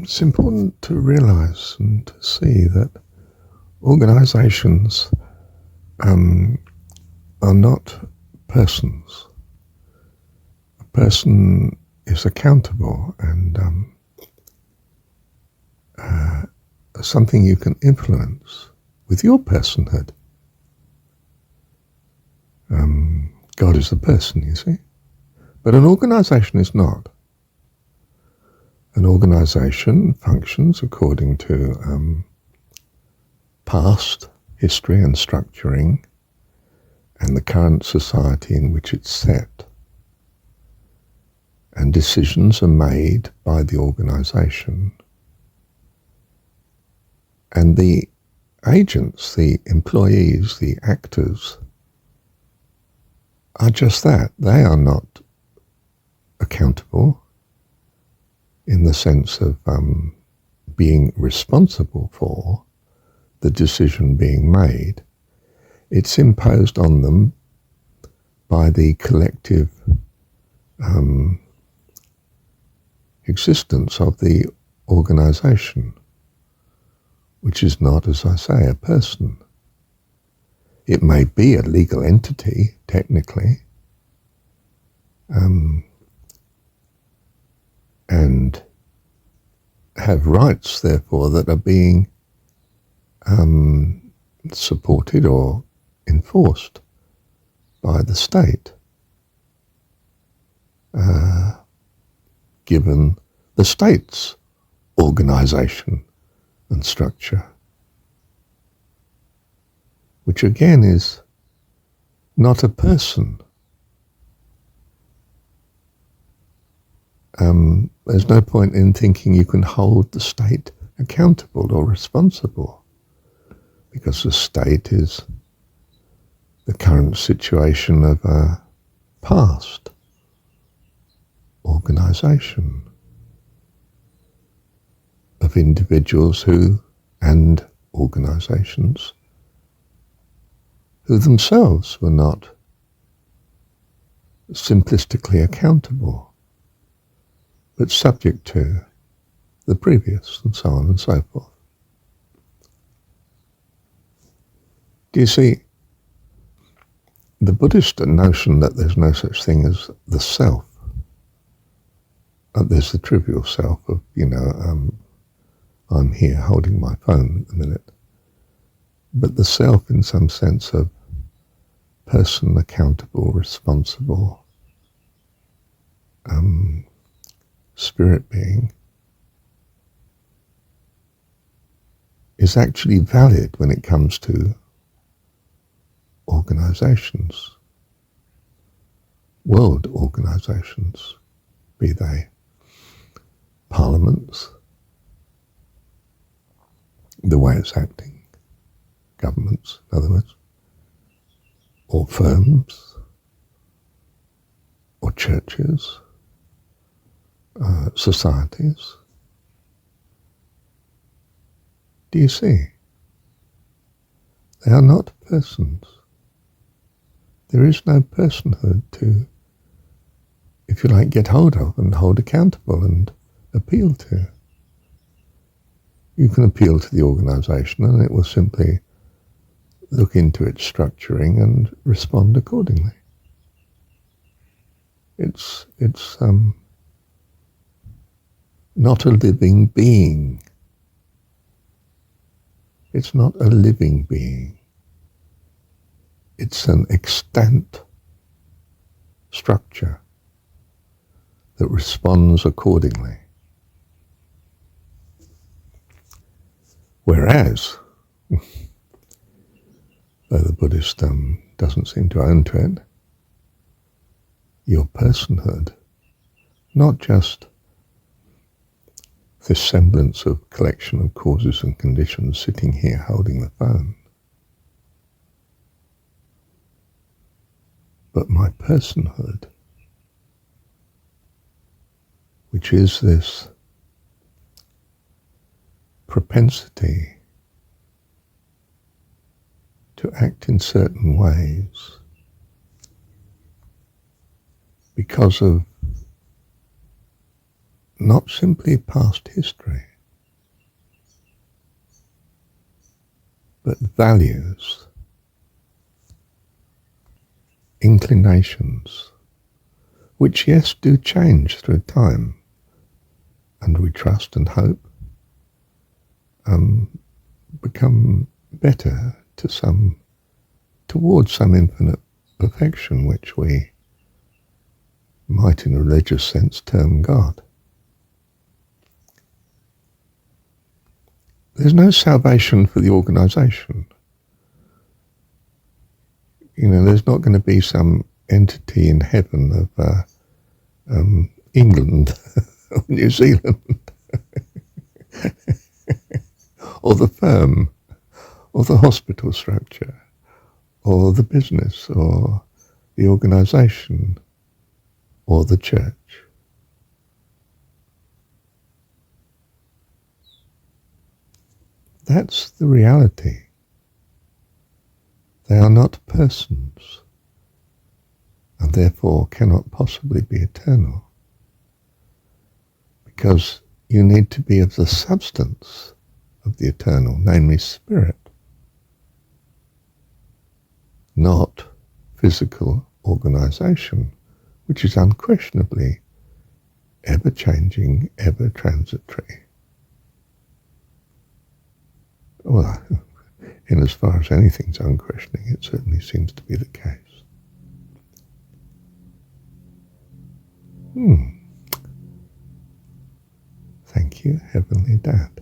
it's important to realize and to see that organizations are not persons. A person is accountable and something you can influence with your personhood. God is the person, you see. But an organization is not. An organization functions according to past history and structuring and the current society in which it's set. And decisions are made by the organization. And the agents, the employees, the actors, are just that. They are not accountable in the sense of being responsible for the decision being made. It's imposed on them by the collective existence of the organization, which is not, as I say, a person. It may be a legal entity, technically, and have rights, therefore, that are being supported or enforced by the state, given the state's organization and structure, which again is not a person. There's no point in thinking you can hold the state accountable or responsible, because the state is the current situation of a past organization of individuals and organizations who themselves were not simplistically accountable, but subject to the previous, and so on and so forth. Do you see, the Buddhist notion that there's no such thing as the self, there's the trivial self of, I'm here holding my phone at the minute, but the self in some sense of person, accountable, responsible, spirit being, is actually valid when it comes to organizations, world organizations, be they parliaments, the way it's acting, governments, in other words, or firms, or churches, societies. Do you see? They are not persons. There is no personhood to, if you like, get hold of and hold accountable and appeal to. You can appeal to the organization and it will simply look into its structuring and respond accordingly. It's not a living being. It's not a living being. It's an extant structure that responds accordingly. Whereas, though the Buddhist doesn't seem to own to it, your personhood, not just this semblance of collection of causes and conditions sitting here holding the phone, but my personhood, which is this propensity to act in certain ways because of not simply past history, but values, inclinations, which, yes, do change through time, and we trust and hope become better towards some infinite perfection, which we might in a religious sense term God. There's no salvation for the organisation. There's not going to be some entity in heaven of England or New Zealand or the firm or the hospital structure or the business or the organisation or the church. That's the reality. They are not persons, and therefore cannot possibly be eternal, because you need to be of the substance of the eternal, namely spirit, not physical organisation, which is unquestionably ever-changing, ever-transitory. Well, in as far as anything's unquestioning, it certainly seems to be the case. Thank you, Heavenly Dad.